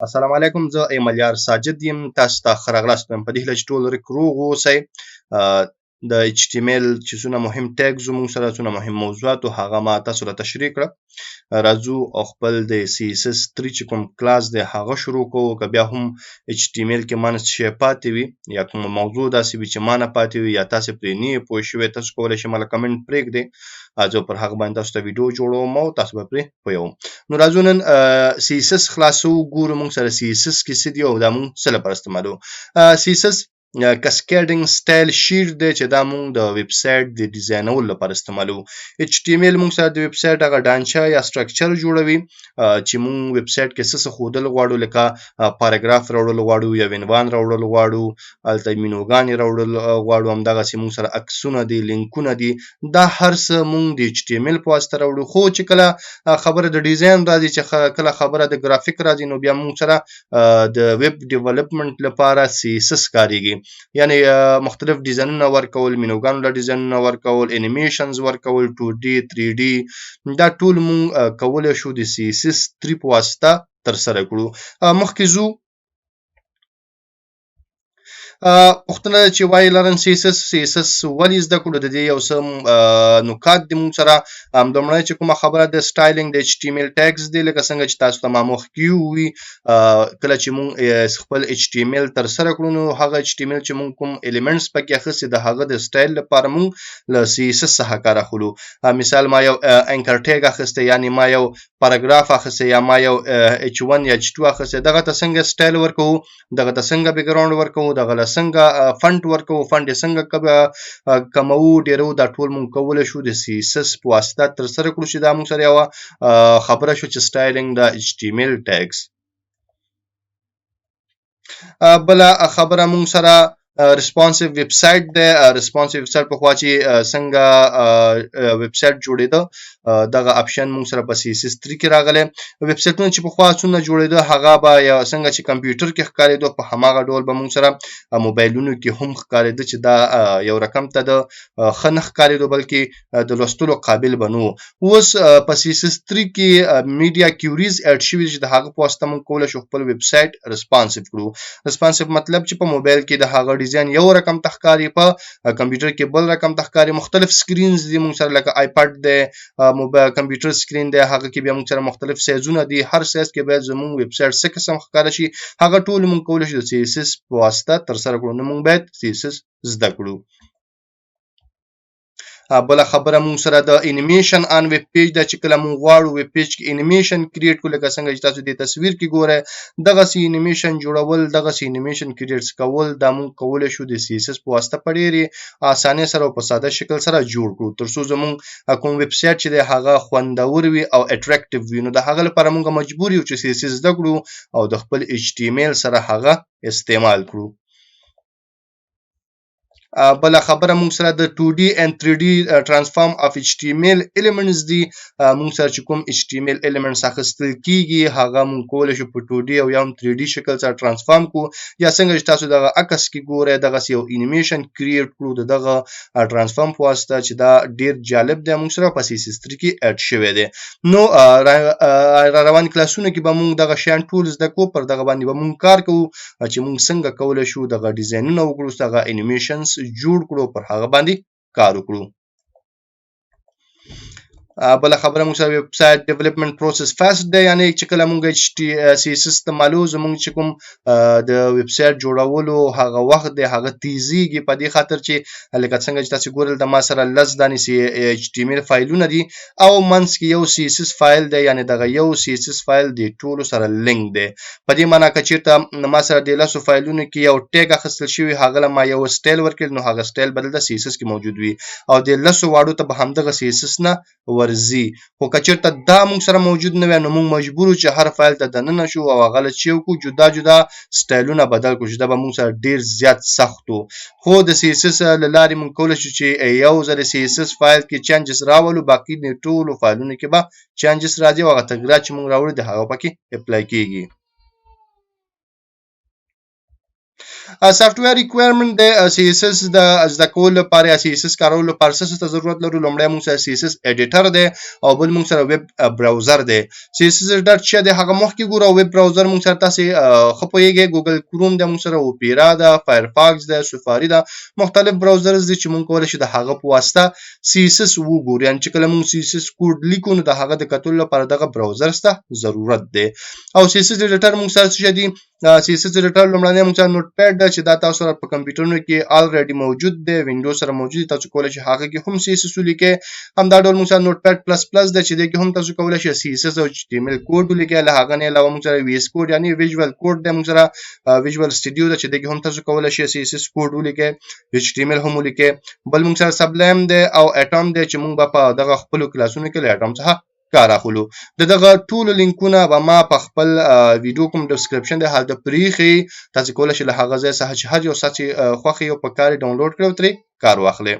السلام علیکم، زه ایملیار ساجد یم. تاسو ته ښه راغلاست وایم. په دې هیله چې ټول روغ اوسئ. د HTML چې څونه مهم ټیګز مونږ سره څونه مهم موضوعات هغه ما تاسو ته تشریح کړه. راځو او خپل د CSS 3 چې کوم کلاس دی هغه شروع کوو. که بیا هم HTML کې مانه څه شی پاتې وي یا کوم موضوع داسې وي چې مانه پاتې وي یا تاسو پرې نه یې پوه شوئ، تاسو کولی شئ ماله کمنټ پرېږدئ. زه پر هغه باندې تاسو ته ویډیو جوړوم او تاسو به پرې پوهیږم. نو راځو نن CSS خلاصو، ګورو مونږ سره CSS کې څه دي او دا مونږ څه لپاره استعمالوو. CSS کسکیډینګ سټایل شیټ دی چې دا مونږ د ویب سایټ د ډیزاینولو لپاره استعمالوو. HTML مونږ سره د ویب سایټ هغه ډانچه یا سټرکچر جوړوي چې مونږ ویب سایټ کې څه ښودل غواړو، لکه پاراګراف راوړل غواړو یا عنوان راوړل غواړو، هلته مینوګانې راوړل غواړو، همدغسې مونږ سره عکسونه دي، لینکونه دي، دا هر څه مونږ د HTML په واسطه راوړو. خو چې کله خبره د ډیزاین راځي، چې کله خبره د ګرافیک راځي، نو بیا مونږ سره د ویب ډیولپمنټ لپاره CSS کاریږي. یعنی مختلف ډیزاینونه ورکول، مینوګانو له ډیزاینونه ورکول، انیمیشنز ورکول، 2D 3D، دا ټول مونږ کولی شو د CSS 3 په واسطه ترسره کړو. مخکې ځو. پوښتنه چې وایي لرن CSS ولې زده کړو، د دې یو څه نکات دي مونږ سره. لومړی چې کومه خبره د سټایلینګ د HTML ټیګز دی، لکه څنګه چې تاسو ته ما مخکې ووي، کله چې مونږ خپل HTML ترسره کړو نو هغه HTML چې مونږ کوم ایلیمنټس پکې اخیستي د هغه د سټایل لپاره مونږ له CSS څخه کار اخلو. مثال ما یو انکر ټیګ اخیستی، یعنی ما یو پاراګراف اخیستی یا ما یو H1 یا H2 اخیستی، دغه ته څنګه سټایل ورکوو، دغه ته څنګه بیک ګراوند ورکوو، دغه له څنګه فنټ ورکوو، فنټ یې څنګه کموو، ډیرو، دا ټول مونږ کولی شو د CSS په واسطه ترسره کړو، چې دا مونږ سره یوه خبره شو چې سټایلینګ د HTML ټیګز. بله خبره مونږ سره ریسپانسیو ویب سایټ دی. ریسپانسیو ویب سایټ پخوا چې څنګه ویب سایټ جوړېده، دغه اپشن مونږ سره په CSS 3 کې راغلی. ویب سایټونه چې پخوا څومره جوړېده هغه به څنګه چې کمپیوټر کې ښکارېدو، په هماغه ډول به مونږ سره موبایلونو کې هم ښکارېده، چې دا یو رقم ته د ښه نه ښکارېدو بلکې د لوستلو قابل به نه و. اوس په CSS 3 کې میډیا کیوریز اډ شوي چې د هغه په واسطه مونږ کولی شو خپل ویب سایټ ریسپانسیو کړو. ریسپانسیو مطلب چې په موبایل کې د هغه ډیزاین یو رقم ته ښکاري، په کمپیوټر کې بل رقم ته ښکاري. مختلف سکرینز دي مونږ سره، لکه آیپاډ دی، موبایل کمپیوټر سکرین دی، هغه کې بیا مونږ سره مختلف سایزونه دي. هر سایز کې باید زمونږ ویب سایټ څه قسم ښکاره شي، هغه ټول مونږ کولی شو د CSS په واسطه ترسره کړو. نو مونږ باید CSS زده کړو. بله خبره مونږ سره د انیمیشن آن ویب پیج ده، چې کله مونږ غواړو ویب پیج کې انیمیشن کریټ کړو، لکه څنګه چې تاسو د تصویر کې ګورئ، دغسې انیمیشن جوړول، دغسې انیمیشن کریټ کول، دا مونږ کولی شو د CSS په واسطه په ډېرې اسانۍ سره او په ساده شکل سره جوړ کړو، ترڅو زمونږ کوم ویب سایټ چې دی هغه خوندور وي او اټریکټیو وي. نو د هغه لپاره مونږ مجبور یو چې CSS زده کړو او د خپل HTML سره هغه استعمال کړو. بله خبره مونږ سره د 2D and 3D transform of HTML elements دي. مونږ سره چې کوم HTML elements اخیستل کیږي هغه مونږ کولی شو په 2D او یا هم 3D شکل سره ترانسفارم کړو، یا څنګه چې تاسو دغه عکس کې ګورئ دغسې یو انیمیشن کریټ کړو د دغه ترانسفارم په واسطه، چې دا ډیر جالب دی، مونږ سره په CSS 3 کې اډ شوی دی. نو را روان کلاسونو کې به مونږ دغه شیان ټول زده کوو، پر دغه باندې به مونږ کار کوو چې مونږ څنګه کولی شو دغه ډیزاینونه وکړو، دغه انیمیشنز جوړ کړو، پر هغه باندې کار وکړو. بله خبره مونږ سره ویب سایټ ډیولپمنٹ پروسس فاست دی، یعنی چې کله مونږ CSS استعمالو زمونږ چې کوم د ویب سایټ جوړولو هغه وخت دی هغه تیزیږي، په دې خاطر چې لکه څنګه چې تاسو ګورئ د ما سره 10 دانې HTML فایلونه دي او منځ کې یو CSS فایل دی، یعنی دغه یو CSS فایل د ټولو سره لینک دی. په دې معنی که چېرته ما سره د 10 فایلونو کې یو ټیګ اخیستل شوي، هغه له ما یو سټایل ورکړل، نو هغه سټایل به دلته CSS کې موجود وي او د 10 واړو ته به همدغه CSS نه ورځي. خو که چېرته دا مونږ سره موجود نه وي، نو مونږ مجبور یو چې هر فایل ته دننه شو او هغه له چې وکړو جدا جدا سټایلونه بدل کړو، چې دا به مونږ سره ډېر زیات سخت و. خو د CSS له لارې مونږ کولی شو چې یو ځل CSS فایل کې چینجز راولو، باقي د ټولو فایلونو کې به چینجز راځي او هغه تغییرات چې مونږ راوړي د هغه پکې اپلای کېږي. سافټویر ریکوایرمنت د CSS د زده کولو لپاره CSS کارولو لپاره څه ته ضرورت لرو. لومړی موږ سره CSS ایډیټر دی او بل موږ سره ویب براوزر دی. CSS ایډیټر چې دی هغه مخکې ګورو، ویب براوزر موږ سره تاسو خپويږي ګوګل کروم د موږ سره اوپیرا ده، فایرفاکس ده، سفاری ده، مختلف براوزرز دي چې موږ کولای شو د هغه په واسطه CSS وګورو. یعنی چې کله موږ CSS کوډ لیکو نو د هغه د کتلو لپاره دغه براوزر ته ضرورت دی. او CSS ایډیټر موږ سره څه دی؟ CSS ایډیټر لومړنی موږ سره نوټ پیډ ده چې دا تاسو سره په کمپیوټرونو کې الریډي موجود دی، وینډوز سره موجود دی، تاسو کولای شئ هغه کې هم CSS ولیکئ. هم دا ډول موږ سره نوټ پیډ پلس پلس ده چې د کې هم تاسو کولای شئ CSS او HTML کوډ ولیکئ. له هغه نه علاوه موږ سره VS کوډ یعنی ویژوال کوډ ده، موږ سره ویژوال سټوډیو ده چې د کې هم تاسو کولای شئ CSS کوډ ولیکئ، HTML هم ولیکئ. بل موږ سره سبلایم ده او اټم ده چې موږ په دغه خپل کلاسونو کې له اټم څخه کار اخلو. دغه ټول لینکونه به ما په خپل ویډیو کوم ډسکرپشن د هلته پریخي، تاسو کولای شئ له هغه ځای څخه چې هر یو ساتي خوخي او په کار ډاونلوډ کړئ او ترې کار واخلئ.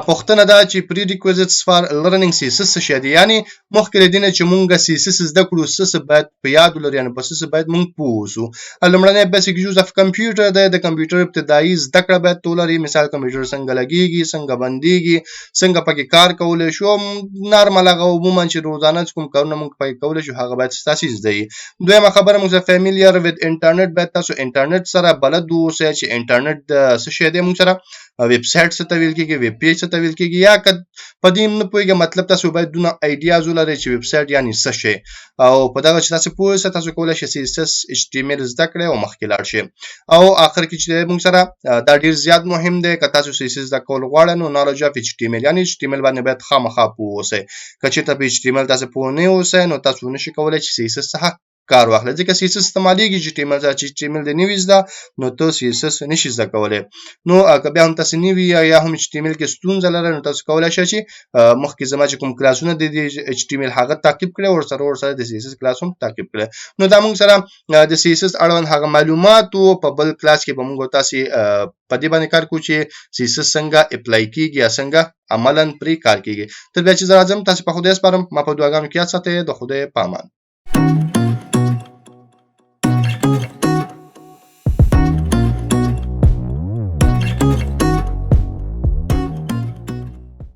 پوښتنه ده چې پری ریکویزټس فار لرنینګ CSS څه شي دي؟ یعنی مخکې لدینه چې مونږه CSS زده کړو څه باید په یاد ولرو، یعنی په څه باید مونږ پوه اوسو. لومړنی بیسیک یوز اف کمپیوټر ده، د کمپیوټر ابتدایي زده کړه باید ولري. مثال کمپیوټر څنګه لګیږي، څنګه بنديږي، څنګه پکې کار کولای شو. نارمل هغه عموما چې روزانه کوم کارونه مونږ پکې کولای شو هغه باید تاسو زده وي. دویمه خبره موږ فامیلیر وذ انټرنیټ، باید تاسو انټرنیټ سره بلد اوسئ چې انټرنیټ څه شی دی. موږ سره ویب سایټ څه ته ویل کېږي، ویب پیج څه ته ویل کېږي، یا که په دې نه پوهیږئ مطلب تاسو باید دونه ایډیاز ولرئ چې ویب سایټ یعنی څه شی. او په دغه چې تاسو پوه شئ تاسو کولای شئ CSS HTML زده کړئ او مخکې لاړ شئ. او اخر کې چې موږ سره دا ډیر زیات مهم دی که تاسو CSS زده کول غواړئ نو نالج اف HTML یعنی HTML باندې باید خامخا پوه اوسئ. که چېرته په HTML تاسو پوه نه اوسئ نو تاسو نشئ کولای چې CSS څخه کار واخلئ، ځکه CSS استعمالیږي چې HTML چې HTML د نوي زده نو ته CSS نشي زده کولای. نو که بیا هم تاسو نوي یا هم HTML کې ستونزه لرئ نو تاسو کولای شئ چې مخکې زما چې کوم کلاسونه د HTML هغه تعقیب کړئ، ورسره د CSS کلاس هم تعقیب کړئ. نو دا موږ سره د CSS اړوند هغه معلومات په بل کلاس کې به موږ تاسو په دې باندې کار کوو چې CSS څنګه اپلای کیږي یا څنګه عملاً پرې کار کیږي. تر بیا چې زه راځم تاسو په خدای سپارم، ما په دعاګانو کې یاد ساتئ. د خدای په امان.